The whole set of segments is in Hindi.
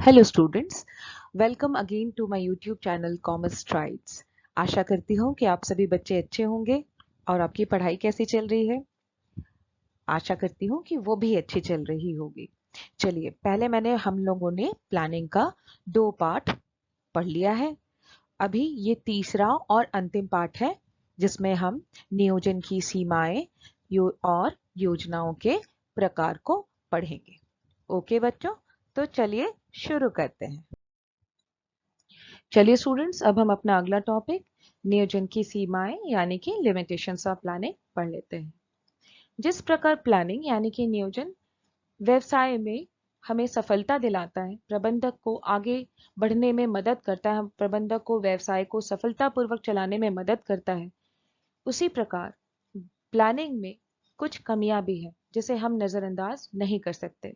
Hello students, welcome again to my YouTube channel commerce strides. आशा करती हूँ कि आप सभी बच्चे अच्छे होंगे और आपकी पढ़ाई कैसी चल रही है। आशा करती हूँ कि वो भी अच्छी चल रही होगी। चलिए, पहले हम लोगों ने प्लानिंग का 2 पार्ट पढ़ लिया है। अभी ये तीसरा और अंतिम पार्ट है जिसमें हम नियोजन की सीमाएं और योजनाओं के प्रकार को पढ़ेंगे। ओके बच्चों, तो चलिए शुरू करते हैं। चलिए स्टूडेंट्स, अब हम अपना अगला टॉपिक नियोजन की सीमाएं यानी कि लिमिटेशंस ऑफ प्लानिंग पढ़ लेते हैं। जिस प्रकार प्लानिंग यानी कि नियोजन व्यवसाय में हमें सफलता दिलाता है, प्रबंधक को आगे बढ़ने में मदद करता है, प्रबंधक को व्यवसाय को सफलतापूर्वक चलाने में मदद करता है, उसी प्रकार प्लानिंग में कुछ कमियां भी हैं जिसे हम नजरअंदाज नहीं कर सकते।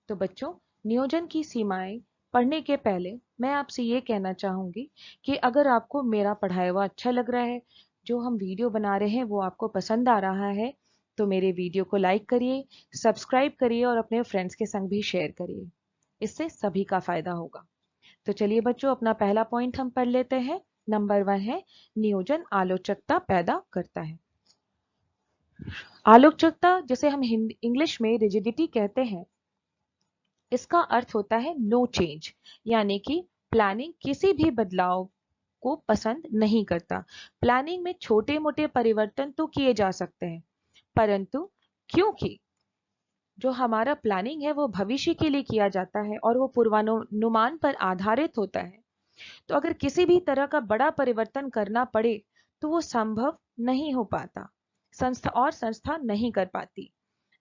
तो बच्चों, नियोजन की सीमाएं पढ़ने के पहले मैं आपसे ये कहना चाहूंगी कि अगर आपको मेरा पढ़ाया हुआ अच्छा लग रहा है, जो हम वीडियो बना रहे हैं वो आपको पसंद आ रहा है, तो मेरे वीडियो को लाइक करिए, सब्सक्राइब करिए और अपने फ्रेंड्स के संग भी शेयर करिए। इससे सभी का फायदा होगा। तो चलिए बच्चों, अपना पहला पॉइंट हम पढ़ लेते हैं। नंबर 1 है नियोजन आलोचकता पैदा करता है। आलोचकता, जिसे हम हिंदी इंग्लिश में रिजिडिटी कहते हैं, इसका अर्थ होता है नो चेंज, यानी कि प्लानिंग किसी भी बदलाव को पसंद नहीं करता। प्लानिंग में छोटे मोटे परिवर्तन तो किए जा सकते हैं, परंतु क्योंकि जो हमारा प्लानिंग है वो भविष्य के लिए किया जाता है और वो पूर्वानुमान पर आधारित होता है, तो अगर किसी भी तरह का बड़ा परिवर्तन करना पड़े तो वो संभव नहीं हो पाता, संस्था नहीं कर पाती।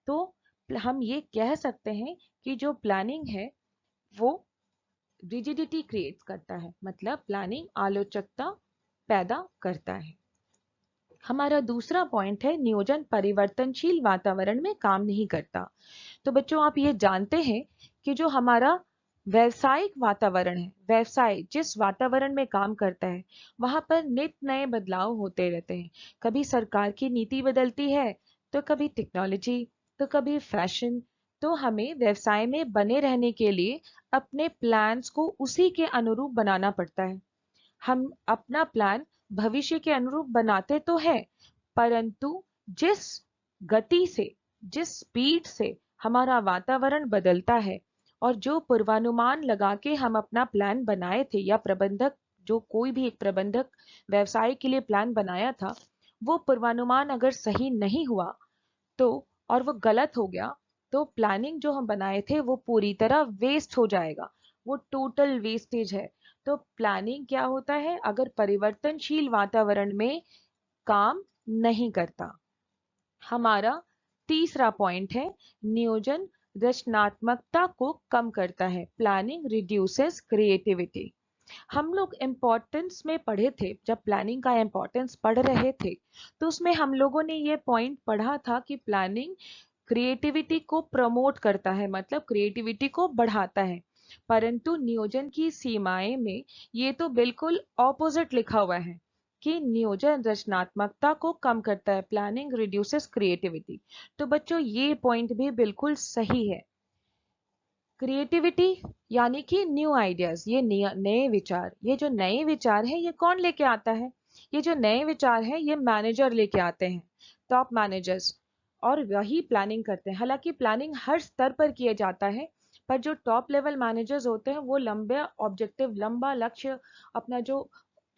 तो हम ये कह सकते हैं कि जो प्लानिंग है वो रिजिडिटी क्रिएट करता है, मतलब प्लानिंग आलोचकता पैदा करता है। हमारा दूसरा पॉइंट है नियोजन परिवर्तनशील वातावरण में काम नहीं करता। तो बच्चों, आप ये जानते हैं कि जो हमारा व्यवसायिक वातावरण है, व्यवसाय जिस वातावरण में काम करता है वहां पर नित नए बदलाव होते रहते हैं। कभी सरकार की नीति बदलती है, तो कभी टेक्नोलॉजी, तो कभी फैशन। तो हमें व्यवसाय में बने रहने के लिए अपने प्लान्स को उसी के अनुरूप बनाना पड़ता है। हम अपना प्लान भविष्य के अनुरूप बनाते तो है, परंतु जिस गति से, जिस स्पीड से हमारा वातावरण बदलता है और जो पूर्वानुमान लगा के हम अपना प्लान बनाए थे, या प्रबंधक, जो कोई भी एक प्रबंधक व्यवसाय के लिए प्लान बनाया था, वो पूर्वानुमान अगर सही नहीं हुआ तो, और वो गलत हो गया, तो प्लानिंग जो हम बनाए थे वो पूरी तरह वेस्ट हो जाएगा। वो टोटल वेस्टेज है। तो प्लानिंग क्या होता है, अगर परिवर्तनशील वातावरण में काम नहीं करता। हमारा तीसरा पॉइंट है नियोजन रचनात्मकता को कम करता है। Planning reduces creativity. हम लोग इम्पोर्टेंस में पढ़े थे, जब प्लानिंग का इम्पोर्टेंस पढ़ रहे थे तो उसमें हम लोगों ने ये पॉइंट पढ़ा था कि प्लानिंग क्रिएटिविटी को प्रमोट करता है, मतलब क्रिएटिविटी को बढ़ाता है। परंतु नियोजन की सीमाएं में ये तो बिल्कुल ऑपोजिट लिखा हुआ है कि नियोजन रचनात्मकता को कम करता है, प्लानिंग रिड्यूसेस क्रिएटिविटी। तो बच्चों, ये पॉइंट भी बिल्कुल सही है। क्रिएटिविटी यानी कि न्यू आइडियाज, ये नए विचार, ये जो नए विचार है ये कौन लेके आता है? ये जो नए विचार है ये मैनेजर लेके आते हैं, टॉप मैनेजर्स, और वही प्लानिंग करते हैं। हालांकि प्लानिंग हर स्तर पर किया जाता है, पर जो टॉप लेवल मैनेजर्स होते हैं वो लंबे ऑब्जेक्टिव, लंबा लक्ष्य, अपना जो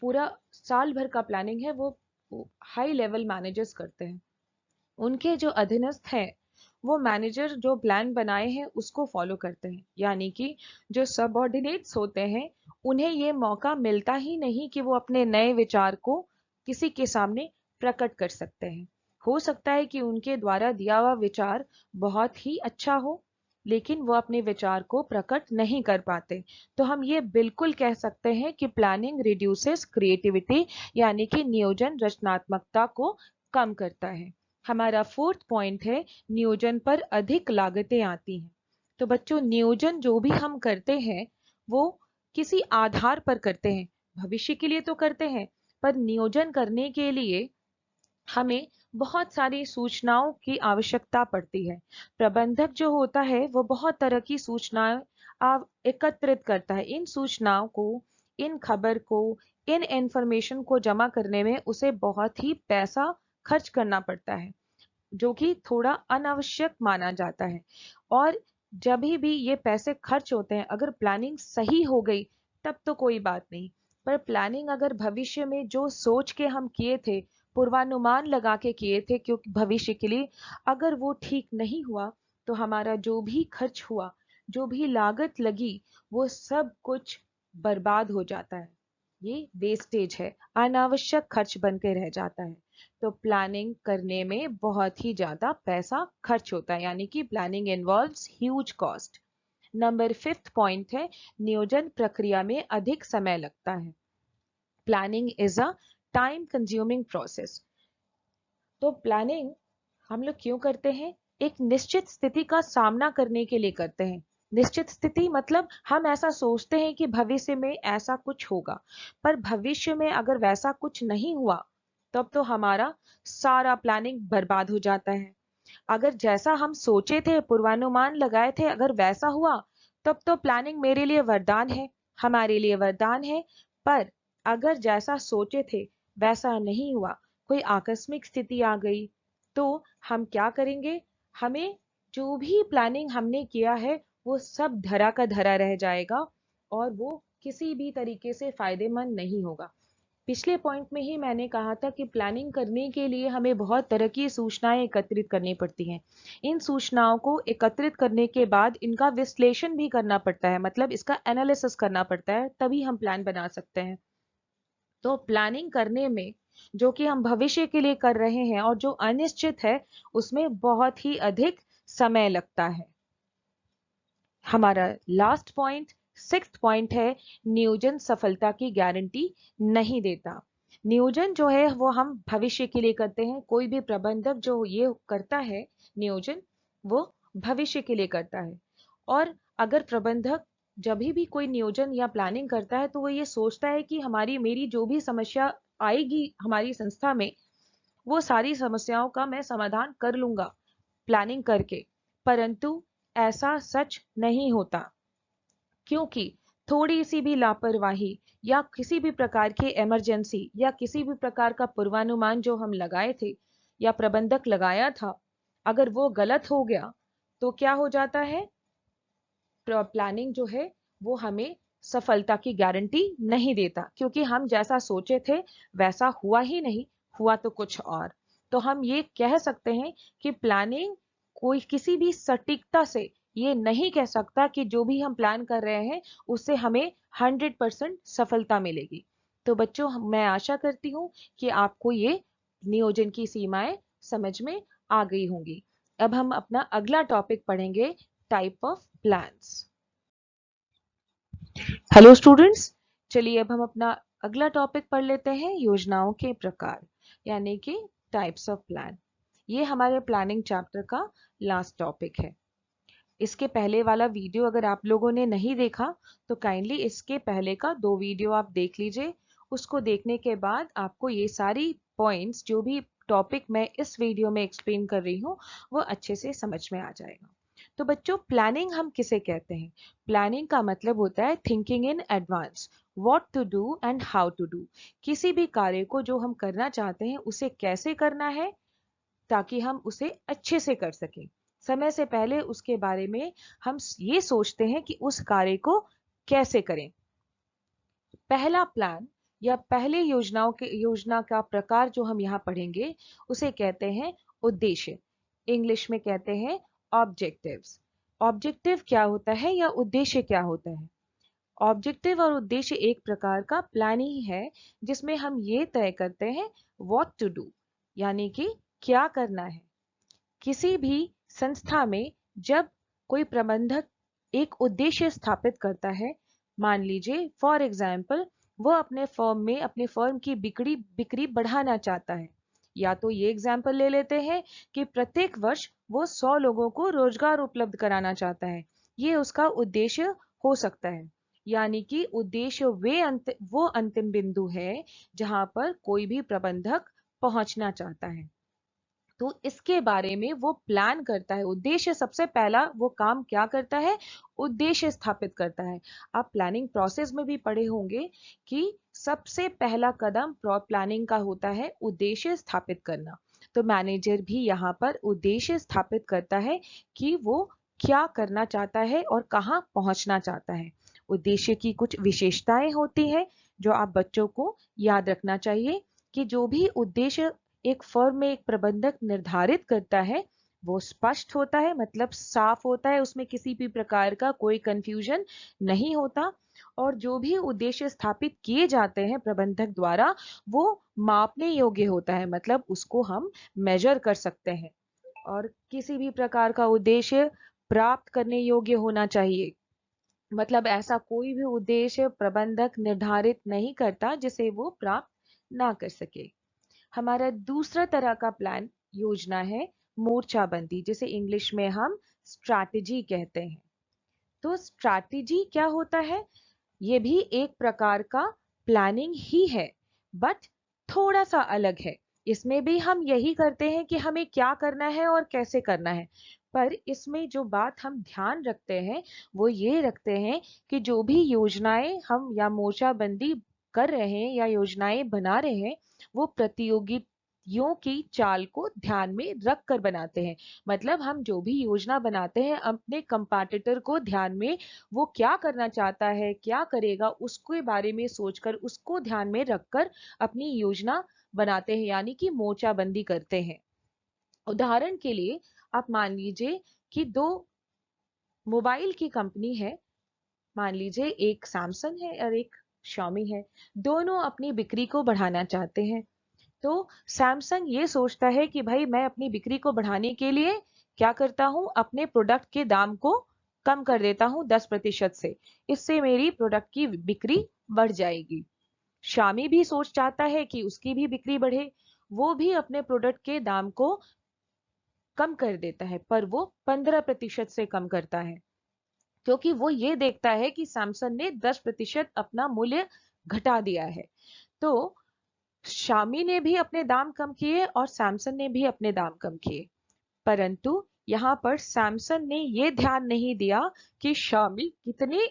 पूरा साल भर का प्लानिंग है वो हाई लेवल मैनेजर्स करते हैं। उनके जो अधीनस्थ हैं वो मैनेजर जो प्लान बनाए हैं उसको फॉलो करते हैं, यानी कि जो सबऑर्डिनेट्स होते हैं उन्हें ये मौका मिलता ही नहीं कि वो अपने नए विचार को किसी के सामने प्रकट कर सकते हैं। हो सकता है कि उनके द्वारा दिया हुआ विचार बहुत ही अच्छा हो, लेकिन वो अपने विचार को प्रकट नहीं कर पाते। तो हम ये बिल्कुल कह सकते हैं कि प्लानिंग रिड्यूसेस क्रिएटिविटी, यानी कि नियोजन रचनात्मकता को कम करता है। हमारा फोर्थ पॉइंट है नियोजन पर अधिक लागतें आती हैं। तो बच्चों, नियोजन जो भी हम करते हैं वो किसी आधार पर करते हैं, भविष्य के लिए तो करते हैं, पर नियोजन करने के लिए हमें बहुत सारी सूचनाओं की आवश्यकता पड़ती है। प्रबंधक जो होता है वो बहुत तरह की सूचनाएं एकत्रित करता है। इन सूचनाओं को, इन खबर को, इन इंफॉर्मेशन को जमा करने में उसे बहुत ही पैसा खर्च करना पड़ता है, जो कि थोड़ा अनावश्यक माना जाता है। और जब भी ये पैसे खर्च होते हैं, अगर प्लानिंग सही हो गई तब तो कोई बात नहीं, पर प्लानिंग अगर भविष्य में जो सोच के हम किए थे, पूर्वानुमान लगा के किए थे क्योंकि भविष्य के लिए, अगर वो ठीक नहीं हुआ तो हमारा जो भी खर्च हुआ, जो भी लागत लगी, वो सब कुछ बर्बाद हो जाता है। ये वेस्टेज है, अनावश्यक खर्च बन के रह जाता है। तो प्लानिंग करने में बहुत ही ज्यादा पैसा खर्च होता है, यानी कि planning involves huge cost. Number 5th point है, नियोजन प्रक्रिया में अधिक समय लगता है। Planning is a time consuming process. तो प्लानिंग हम लोग क्यों करते हैं? एक निश्चित स्थिति का सामना करने के लिए करते हैं। निश्चित स्थिति मतलब हम ऐसा सोचते हैं कि भविष्य में ऐसा कुछ होगा, पर भविष्य में अगर वैसा कुछ नहीं हुआ तब तो हमारा सारा प्लानिंग बर्बाद हो जाता है। अगर जैसा हम सोचे थे, पूर्वानुमान लगाए थे, अगर वैसा हुआ तब तो प्लानिंग मेरे लिए वरदान है, हमारे लिए वरदान है। पर अगर जैसा सोचे थे वैसा नहीं हुआ, कोई आकस्मिक स्थिति आ गई, तो हम क्या करेंगे? हमें जो भी प्लानिंग हमने किया है वो सब धरा का धरा रह जाएगा और वो किसी भी तरीके से फायदेमंद नहीं होगा। पिछले पॉइंट में ही मैंने कहा था कि प्लानिंग करने के लिए हमें बहुत तरह की सूचनाएं एकत्रित करनी पड़ती हैं। इन सूचनाओं को एकत्रित करने के बाद इनका विश्लेषण भी करना पड़ता है, मतलब इसका एनालिसिस करना पड़ता है, तभी हम प्लान बना सकते हैं। तो प्लानिंग करने में जो कि हम भविष्य के लिए कर रहे हैं और जो अनिश्चित है, उसमें बहुत ही अधिक समय लगता है। हमारा लास्ट पॉइंट, 6th पॉइंट है, नियोजन सफलता की गारंटी नहीं देता। नियोजन जो है वो हम भविष्य के लिए करते हैं। कोई भी प्रबंधक जो ये करता है नियोजन, वो भविष्य के लिए करता है। और अगर प्रबंधक जब भी कोई नियोजन या प्लानिंग करता है तो वो ये सोचता है कि हमारी मेरी जो भी समस्या आएगी हमारी संस्था में, वो सारी समस्याओं का मैं समाधान कर लूंगा प्लानिंग करके। परंतु ऐसा सच नहीं होता, क्योंकि थोड़ी सी भी लापरवाही या किसी भी प्रकार की इमरजेंसी या किसी भी प्रकार का पूर्वानुमान जो हम लगाए थे या प्रबंधक लगाया था, अगर वो गलत हो गया तो क्या हो जाता है? प्लानिंग जो है वो हमें सफलता की गारंटी नहीं देता, क्योंकि हम जैसा सोचे थे वैसा हुआ ही नहीं, हुआ तो कुछ और। तो हम ये कह सकते हैं कि प्लानिंग कोई किसी भी सटीकता से ये नहीं कह सकता कि जो भी हम प्लान कर रहे हैं उससे हमें 100% सफलता मिलेगी। तो बच्चों, मैं आशा करती हूँ कि आपको ये नियोजन की सीमाएं समझ में आ गई होंगी। अब हम अपना अगला टॉपिक पढ़ेंगे, type of plans. Hello students, चलिए अब हम अपना अगला टॉपिक पढ़ लेते हैं, योजनाओं के प्रकार, यानी कि टाइप्स ऑफ प्लान। ये हमारे प्लानिंग चैप्टर का लास्ट टॉपिक है। इसके पहले वाला वीडियो अगर आप लोगों ने नहीं देखा तो काइंडली इसके पहले का 2 वीडियो आप देख लीजिए। उसको देखने के बाद आपको ये सारी पॉइंट्स, जो भी टॉपिक मैं इस वीडियो में एक्सप्लेन कर रही हूँ, वो अच्छे से समझ में आ जाएगा। तो बच्चों, प्लानिंग हम किसे कहते हैं? प्लानिंग का मतलब होता है thinking in advance, what to do and how to do. किसी भी कार्य को जो हम करना चाहते हैं उसे कैसे करना है ताकि हम उसे अच्छे से कर सकें। समय से पहले उसके बारे में हम ये सोचते हैं कि उस कार्य को कैसे करें। पहला प्लान या पहले योजना का प्रकार जो हम यहाँ पढ़ेंगे उसे कहते हैं उद्देश्य। इंग्लिश में कहते हैं ऑब्जेक्टिव्स। ऑब्जेक्टिव क्या होता है या उद्देश्य क्या होता है? ऑब्जेक्टिव और उद्देश्य एक प्रकार का प्लान ही है जिसमें हम ये तय करते हैं व्हाट टू डू, यानी कि क्या करना है। किसी भी संस्था में जब कोई प्रबंधक एक उद्देश्य स्थापित करता है, मान लीजिए फॉर एग्जाम्पल वो अपने फर्म में अपने फर्म की बिक्री बढ़ाना चाहता है, या तो ये एग्जाम्पल ले लेते हैं कि प्रत्येक वर्ष वो 100 लोगों को रोजगार उपलब्ध कराना चाहता है, ये उसका उद्देश्य हो सकता है। यानी कि उद्देश्य वो अंतिम बिंदु है जहां पर कोई भी प्रबंधक पहुंचना चाहता है। तो इसके बारे में वो प्लान करता है। उद्देश्य सबसे पहला वो काम क्या करता है? उद्देश्य स्थापित करता है। आप प्लानिंग प्रोसेस में भी पढ़े होंगे कि सबसे पहला कदम प्लानिंग का होता है उद्देश्य स्थापित करना। तो मैनेजर भी यहाँ पर उद्देश्य स्थापित करता है कि वो क्या करना चाहता है और कहाँ पहुंचना चाहता है। उद्देश्य की कुछ विशेषताएं होती है जो आप बच्चों को याद रखना चाहिए कि जो भी उद्देश्य एक फर्म में एक प्रबंधक निर्धारित करता है वो स्पष्ट होता है, मतलब साफ होता है, उसमें किसी भी प्रकार का कोई कंफ्यूजन नहीं होता। और जो भी उद्देश्य स्थापित किए जाते हैं प्रबंधक द्वारा वो मापने योग्य होता है, मतलब उसको हम मेजर कर सकते हैं। और किसी भी प्रकार का उद्देश्य प्राप्त करने योग्य होना चाहिए, मतलब ऐसा कोई भी उद्देश्य प्रबंधक निर्धारित नहीं करता जिसे वो प्राप्त ना कर सके। हमारा दूसरा तरह का प्लान योजना है मोर्चाबंदी, जिसे इंग्लिश में हम स्ट्रैटेजी कहते हैं। तो स्ट्रैटेजी क्या होता है? ये भी एक प्रकार का प्लानिंग ही है, बट थोड़ा सा अलग है। इसमें भी हम यही करते हैं कि हमें क्या करना है और कैसे करना है, पर इसमें जो बात हम ध्यान रखते हैं वो ये रखते हैं कि जो भी योजनाएं हम या मोर्चाबंदी कर रहे हैं या योजनाएं बना रहे हैं वो प्रतियोगियों की चाल को ध्यान में रख कर बनाते हैं। मतलब हम जो भी योजना बनाते हैं अपने कंपैटिटर को ध्यान में, वो क्या करना चाहता है, क्या करेगा, उसके बारे में सोचकर उसको ध्यान में रखकर अपनी योजना बनाते हैं, यानी कि मोर्चाबंदी करते हैं। उदाहरण के लिए आप मान लीजिए कि दो मोबाइल की कंपनी है, मान लीजिए एक सैमसंग है और एक Xiaomi है। दोनों अपनी बिक्री को बढ़ाना चाहते हैं। तो सैमसंग ये सोचता है कि भाई मैं अपनी बिक्री को बढ़ाने के लिए क्या करता हूँ, अपने प्रोडक्ट के दाम को कम कर देता हूँ 10% से, इससे मेरी प्रोडक्ट की बिक्री बढ़ जाएगी। शामी भी सोच चाहता है कि उसकी भी बिक्री बढ़े, वो भी अपने प्रोडक्ट के दाम को कम कर देता है, पर वो 15% से कम करता है, क्योंकि वो ये देखता है कि सैमसंग ने 10% अपना मूल्य घटा दिया है। तो शामी ने भी अपने दाम कम किए और सैमसंग ने भी अपने दाम कम किए, परंतु यहाँ पर सैमसंग ने ये ध्यान नहीं दिया कि शामी कितने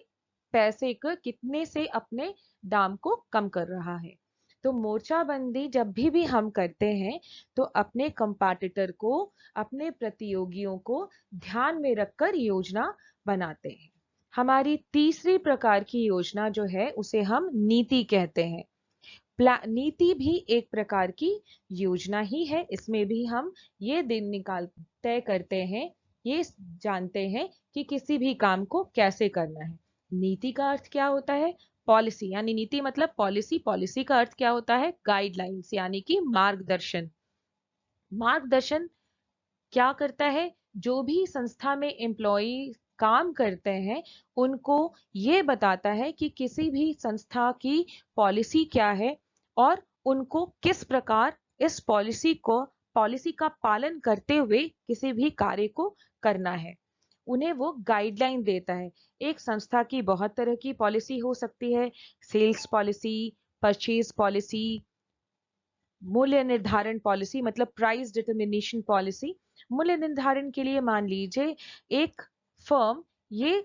पैसे को कितने से अपने दाम को कम कर रहा है। तो मोर्चाबंदी जब भी हम करते हैं तो अपने कंपैटिटर को, अपने प्रतियोगियों को ध्यान में रखकर योजना बनाते हैं। हमारी तीसरी प्रकार की योजना जो है उसे हम नीति कहते हैं। नीति भी एक प्रकार की योजना ही है। इसमें भी हम ये दिन निकाल तय करते हैं, ये जानते हैं कि किसी भी काम को कैसे करना है। नीति का अर्थ क्या होता है? पॉलिसी, यानी नीति मतलब पॉलिसी। पॉलिसी का अर्थ क्या होता है? गाइडलाइंस, यानी कि मार्गदर्शन। मार्गदर्शन क्या करता है? जो भी संस्था में एम्प्लॉई काम करते हैं उनको ये बताता है कि किसी भी संस्था की पॉलिसी क्या है और उनको किस प्रकार इस पॉलिसी का पालन करते हुए किसी भी कार्य को करना है, उन्हें वो गाइडलाइन देता है। एक संस्था की बहुत तरह की पॉलिसी हो सकती है, सेल्स पॉलिसी, परचेज पॉलिसी, मूल्य निर्धारण पॉलिसी मतलब प्राइस डिटर्मिनेशन पॉलिसी। मूल्य निर्धारण के लिए मान लीजिए एक फर्म ये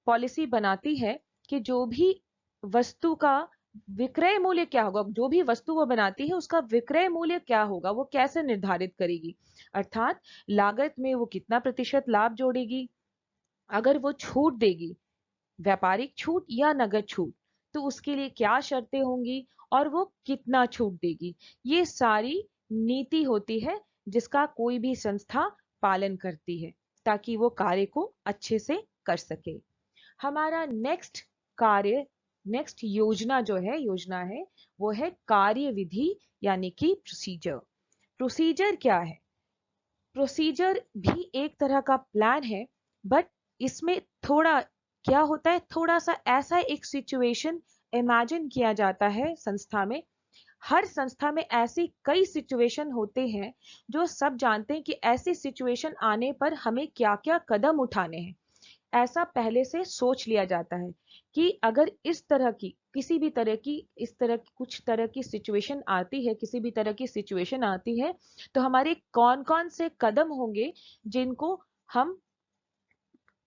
पॉलिसी बनाती है कि जो भी वस्तु का विक्रय मूल्य क्या होगा, जो भी वस्तु वो बनाती है उसका विक्रय मूल्य क्या होगा, वो कैसे निर्धारित करेगी। अर्थात लागत में वो कितना प्रतिशत लाभ जोड़ेगी, अगर वो छूट देगी, व्यापारिक छूट या नगद छूट, तो उसके लिए क्या शर्तें होंगी और वो कितना छूट देगी। ये सारी नीति होती है जिसका कोई भी संस्था पालन करती है ताकि वो कार्य को अच्छे से कर सके। हमारा नेक्स्ट योजना है वो है कार्य विधि, यानी कि प्रोसीजर। प्रोसीजर क्या है? प्रोसीजर भी एक तरह का प्लान है, बट इसमें थोड़ा क्या होता है, थोड़ा सा ऐसा एक सिचुएशन इमेजिन किया जाता है संस्था में। हर संस्था में ऐसी कई सिचुएशन होते हैं जो सब जानते हैं कि ऐसी सिचुएशन आने पर हमें क्या क्या कदम उठाने हैं। ऐसा पहले से सोच लिया जाता है कि अगर इस तरह की किसी भी तरह की इस तरह की कुछ तरह की सिचुएशन आती है, किसी भी तरह की सिचुएशन आती है, तो हमारे कौन कौन से कदम होंगे जिनको हम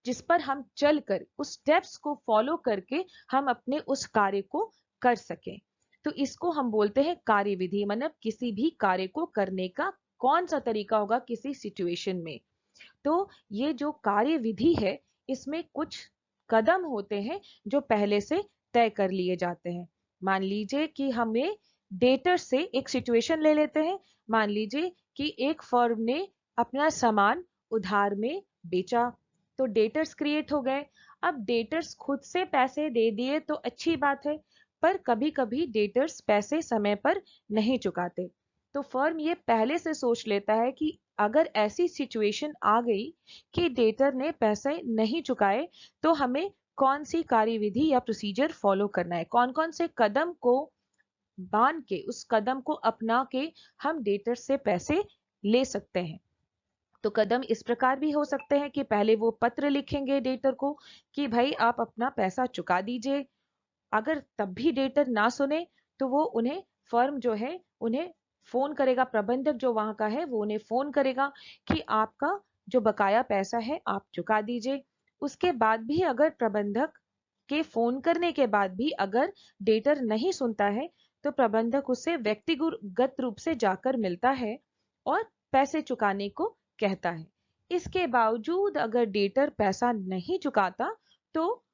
जिस पर हम चलकर उस स्टेप्स को फॉलो करके हम अपने उस कार्य को कर सकें। तो इसको हम बोलते हैं कार्यविधि, मतलब किसी भी कार्य को करने का कौन सा तरीका होगा किसी सिचुएशन में। तो ये जो कार्य विधि है, इसमें कुछ कदम होते हैं जो पहले से तय कर लिए जाते हैं। मान लीजिए कि हमें डेटर से एक सिचुएशन ले लेते हैं। मान लीजिए कि एक फर्म ने अपना सामान उधार में बेचा, तो डेटर्स क्रिएट हो गए। अब डेटर्स खुद से पैसे दे दिए तो अच्छी बात है, पर कभी कभी डेटर्स पैसे समय पर नहीं चुकाते। तो फर्म ये पहले से सोच लेता है कि अगर ऐसी सिचुएशन आ गई कि डेटर ने पैसे नहीं चुकाए, तो हमें कौन सी कार्यविधि या प्रोसीजर फॉलो करना है, कौन कौन से कदम को बांध के उस कदम को अपना के हम डेटर से पैसे ले सकते हैं। तो कदम इस प्रकार भी हो सकते हैं कि पहले वो पत्र लिखेंगे डेटर को कि भाई आप अपना पैसा चुका दीजिए। अगर तब भी डेटर ना सुने तो वो उन्हें फर्म जो है उन्हें फोन करेगा, प्रबंधक जो वहां का है वो उन्हें फोन करेगा कि आपका जो बकाया पैसा है आप चुका दीजिए। उसके बाद भी अगर प्रबंधक के फोन करने के बाद भी अगर डेटर नहीं सुनता है, तो प्रबंधक उससे व्यक्तिगत रूप से जाकर मिलता है और पैसे चुकाने को कहता है। इसके बावजूद अगर डेटर पैसा नहीं चुकाता, तो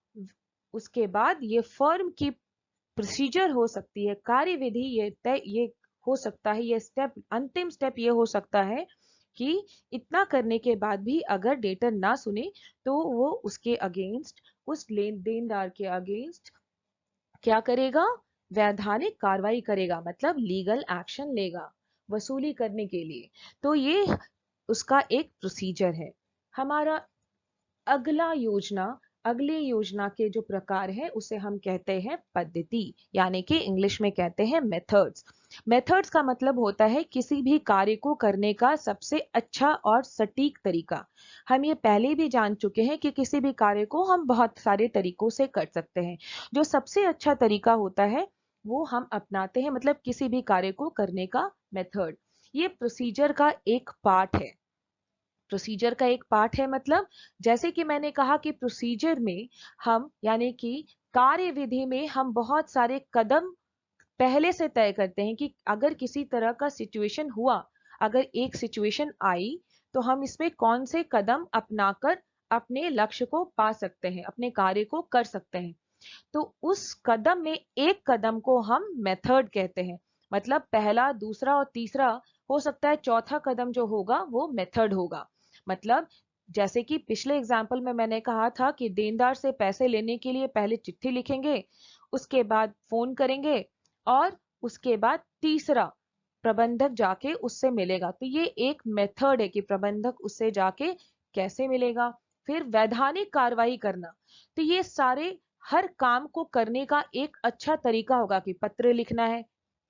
उसके बाद ये फर्म की प्रोसीजर हो सकती है, कार्यविधि ये हो सकता है, ये स्टेप अंतिम स्टेप ये हो सकता है कि इतना करने के बाद भी अगर डेटर ना सुने, तो वो उसके अगेंस्ट उस लेन देनदार के अगेंस्ट क्या करेगा, वैधानिक कार्रवाई करेगा, मतलब लीगल एक्शन लेगा वसूली करने के लिए। तो ये उसका एक प्रोसीजर है। हमारा अगले योजना के जो प्रकार है उसे हम कहते हैं पद्धति, यानी कि इंग्लिश में कहते हैं मेथड्स। मेथड्स का मतलब होता है किसी भी कार्य को करने का सबसे अच्छा और सटीक तरीका। हम ये पहले भी जान चुके हैं कि किसी भी कार्य को हम बहुत सारे तरीकों से कर सकते हैं। जो सबसे अच्छा तरीका होता है वो हम अपनाते हैं, मतलब किसी भी कार्य को करने का मेथड। ये प्रोसीजर का एक पार्ट है। प्रोसीजर का एक पार्ट है, मतलब जैसे कि मैंने कहा कि प्रोसीजर में हम यानी कि कार्यविधि में हम बहुत सारे कदम पहले से तय करते हैं कि अगर किसी तरह का सिचुएशन हुआ, अगर एक सिचुएशन आई, तो हम इसमें कौन से कदम अपनाकर अपने लक्ष्य को पा सकते हैं, अपने कार्य को कर सकते हैं। तो उस कदम में एक कदम को हम मेथड कहते हैं। मतलब पहला, दूसरा और तीसरा हो सकता है, चौथा कदम जो होगा वो मेथड होगा। मतलब जैसे कि पिछले एग्जाम्पल में मैंने कहा था कि देनदार से पैसे लेने के लिए पहले चिट्ठी लिखेंगे, उसके बाद फोन करेंगे, और उसके बाद तीसरा प्रबंधक जाके उससे मिलेगा। तो ये एक मेथड है कि प्रबंधक उससे जाके कैसे मिलेगा। फिर वैधानिक कार्रवाई करना, तो ये सारे हर काम को करने का एक अच्छा तरीका होगा कि पत्र लिखना है,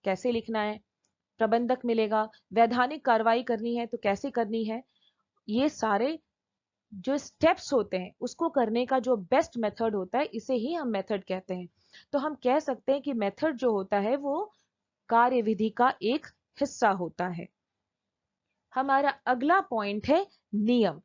कैसे लिखना है, प्रबंधक मिलेगा, वैधानिक कार्रवाई करनी है तो कैसे करनी है। ये सारे जो स्टेप्स होते हैं उसको करने का जो बेस्ट मेथड होता है, इसे ही हम मेथड कहते हैं। तो हम कह सकते हैं कि मेथड जो होता है वो कार्यविधि का एक हिस्सा होता है। हमारा अगला पॉइंट है नियम।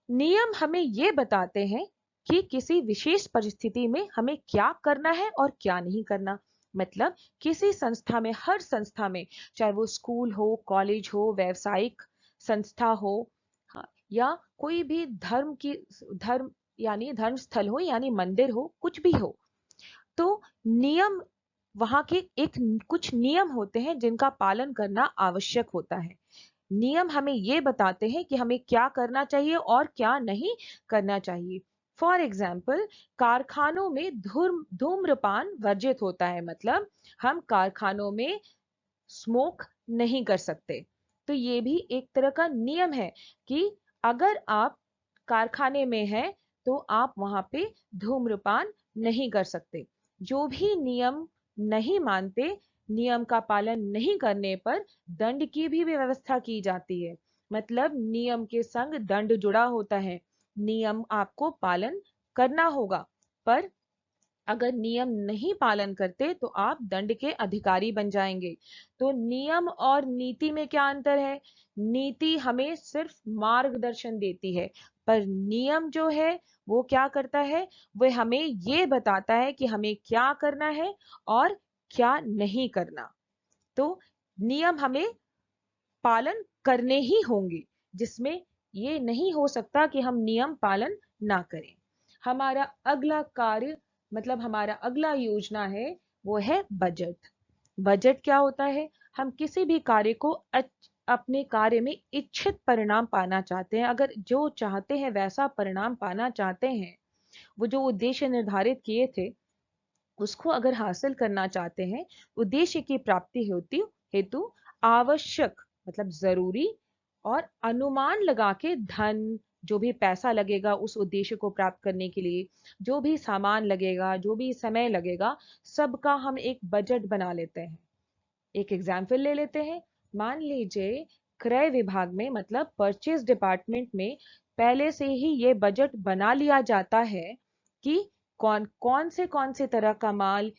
नियम हमें ये बताते हैं कि किसी विशेष परिस्थिति में हमें क्या करना है और क्या नहीं करना। मतलब किसी संस्था में, हर संस्था में, चाहे वो स्कूल हो, कॉलेज हो, व्यावसायिक संस्था हो, हाँ, या कोई भी धर्म यानी धर्म स्थल हो, यानी मंदिर हो, कुछ भी हो, तो नियम वहां के एक कुछ नियम होते हैं जिनका पालन करना आवश्यक होता है। नियम हमें ये बताते हैं कि हमें क्या करना चाहिए और क्या नहीं करना चाहिए। फॉर एग्जाम्पल, कारखानों में धूम्रपान वर्जित होता है, मतलब हम कारखानों में स्मोक नहीं कर सकते। तो ये भी एक तरह का नियम है कि अगर आप कारखाने में हैं तो आप वहां पे धूम्रपान नहीं कर सकते। जो भी नियम नहीं मानते, नियम का पालन नहीं करने पर दंड की भी व्यवस्था की जाती है। मतलब नियम के संग दंड जुड़ा होता है। नियम आपको पालन करना होगा, पर अगर नियम नहीं पालन करते तो आप दंड के अधिकारी बन जाएंगे। तो नियम और नीति में क्या अंतर है? नीति हमें सिर्फ मार्गदर्शन देती है, पर नियम जो है वो क्या करता है? वो हमें ये बताता है कि हमें क्या करना है और क्या नहीं करना। तो नियम हमें पालन करने ही होंगे, जिसमें ये नहीं हो सकता कि हम नियम पालन ना करें। हमारा अगला कार्य मतलब हमारा अगला योजना है वो है बजट। बजट क्या होता है? हम किसी भी कार्य को अपने कार्य में इच्छित परिणाम पाना चाहते हैं, अगर जो चाहते हैं वैसा परिणाम पाना चाहते हैं, वो जो उद्देश्य निर्धारित किए थे उसको अगर हासिल करना चाहते हैं, उद्देश्य की प्राप्ति हेतु हेतु आवश्यक मतलब जरूरी और अनुमान लगा के धन, जो भी पैसा लगेगा उस उद्देश्य को प्राप्त करने के लिए, जो भी सामान लगेगा, जो भी समय लगेगा, सबका हम एक बजट बना लेते हैं। एक एग्जाम्पल ले लेते हैं। मान लीजिए क्रय विभाग में मतलब परचेज डिपार्टमेंट में पहले से ही ये बजट बना लिया जाता है कि कौन से तरह का माल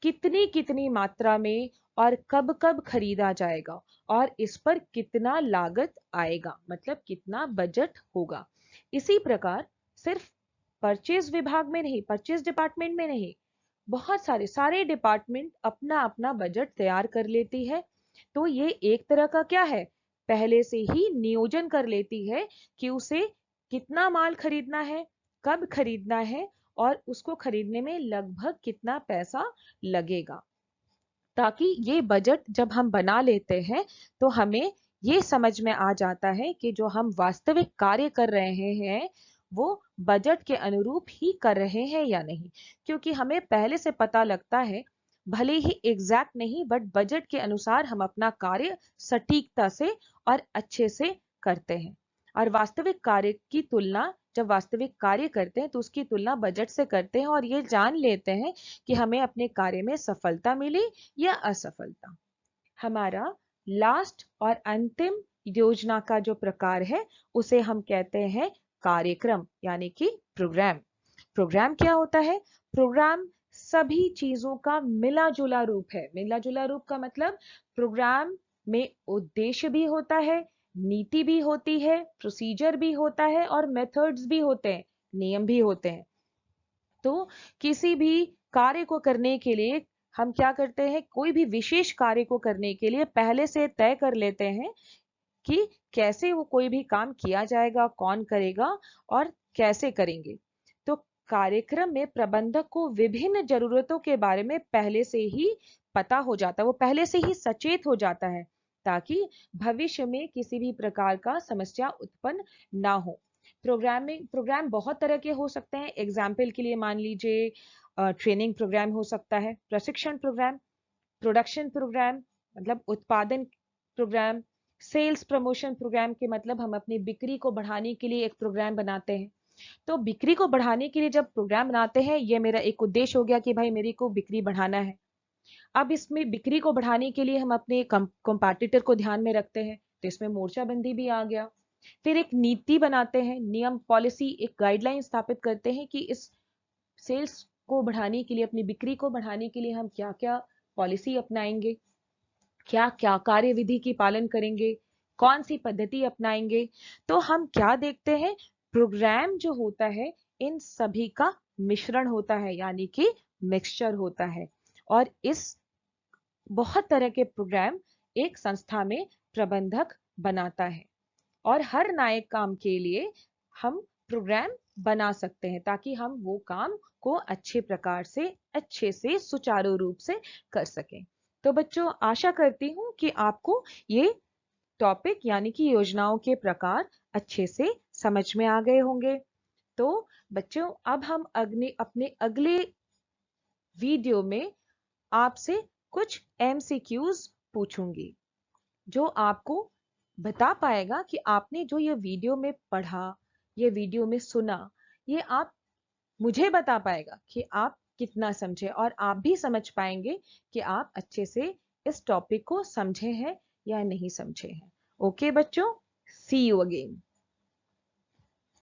कितनी कितनी मात्रा में और कब कब खरीदा जाएगा और इस पर कितना लागत आएगा, मतलब कितना बजट होगा। इसी प्रकार सिर्फ परचेज विभाग में नहीं, परचेज डिपार्टमेंट में नहीं, बहुत सारे डिपार्टमेंट अपना अपना बजट तैयार कर लेती है। तो ये एक तरह का क्या है? पहले से ही नियोजन कर लेती है कि उसे कितना माल खरीदना है, कब खरीदना है और उसको खरीदने में लगभग कितना पैसा लगेगा। ताकि ये बजट जब हम बना लेते हैं तो हमें ये समझ में आ जाता है कि जो हम वास्तविक कार्य कर रहे हैं वो बजट के अनुरूप ही कर रहे हैं या नहीं। क्योंकि हमें पहले से पता लगता है, भले ही एग्जैक्ट नहीं बट बजट के अनुसार हम अपना कार्य सटीकता से और अच्छे से करते हैं। और वास्तविक कार्य की तुलना, जब वास्तविक कार्य करते हैं तो उसकी तुलना बजट से करते हैं और ये जान लेते हैं कि हमें अपने कार्य में सफलता मिली या असफलता। हमारा लास्ट और अंतिम योजना का जो प्रकार है उसे हम कहते हैं कार्यक्रम यानी कि प्रोग्राम। प्रोग्राम क्या होता है? प्रोग्राम सभी चीजों का मिला जुला रूप है। मिला जुला रूप का मतलब प्रोग्राम में उद्देश्य भी होता है, नीति भी होती है, प्रोसीजर भी होता है और मेथड्स भी होते हैं, नियम भी होते हैं। तो किसी भी कार्य को करने के लिए हम क्या करते हैं? कोई भी विशेष कार्य को करने के लिए पहले से तय कर लेते हैं कि कैसे वो कोई भी काम किया जाएगा, कौन करेगा और कैसे करेंगे। तो कार्यक्रम में प्रबंधक को विभिन्न जरूरतों के बारे में पहले से ही पता हो जाता है, वो पहले से ही सचेत हो जाता है ताकि भविष्य में किसी भी प्रकार का समस्या उत्पन्न ना हो। प्रोग्राम बहुत तरह के हो सकते हैं। एग्जाम्पल के लिए मान लीजिए ट्रेनिंग प्रोग्राम हो सकता है, प्रशिक्षण प्रोग्राम, प्रोडक्शन प्रोग्राम मतलब उत्पादन प्रोग्राम, सेल्स प्रमोशन प्रोग्राम के मतलब हम अपनी बिक्री को बढ़ाने के लिए एक प्रोग्राम बनाते हैं। तो बिक्री को बढ़ाने के लिए जब प्रोग्राम बनाते हैं, ये मेरा एक उद्देश्य हो गया कि भाई मेरी को बिक्री बढ़ाना है। अब इसमें बिक्री को बढ़ाने के लिए हम अपने कंपैटिटर को ध्यान में रखते हैं, तो इसमें मोर्चाबंदी भी आ गया। फिर एक नीति बनाते हैं, नियम पॉलिसी एक गाइडलाइन स्थापित करते हैं कि इस सेल्स को बढ़ाने के लिए, अपनी बिक्री को बढ़ाने के लिए हम क्या क्या पॉलिसी अपनाएंगे, क्या क्या कार्यविधि की पालन करेंगे, कौन सी पद्धति अपनाएंगे। तो हम क्या देखते हैं? प्रोग्राम जो होता है इन सभी का मिश्रण होता है यानी कि मिक्सचर होता है। और इस बहुत तरह के प्रोग्राम एक संस्था में प्रबंधक बनाता है और हर नए काम के लिए हम प्रोग्राम बना सकते हैं ताकि हम वो काम को अच्छे से सुचारू रूप से कर सकें। तो बच्चों आशा करती हूँ कि आपको ये टॉपिक यानी कि योजनाओं के प्रकार अच्छे से समझ में आ गए होंगे। तो बच्चों अब हम अपने अगले वीडियो में आपसे कुछ MCQs पूछूंगी जो आपको बता पाएगा कि आपने जो ये वीडियो में पढ़ा, ये वीडियो में सुना, ये आप मुझे बता पाएगा कि आप कितना समझे और आप भी समझ पाएंगे कि आप अच्छे से इस टॉपिक को समझे हैं या नहीं समझे हैं। ओके बच्चों, सी यू अगेन।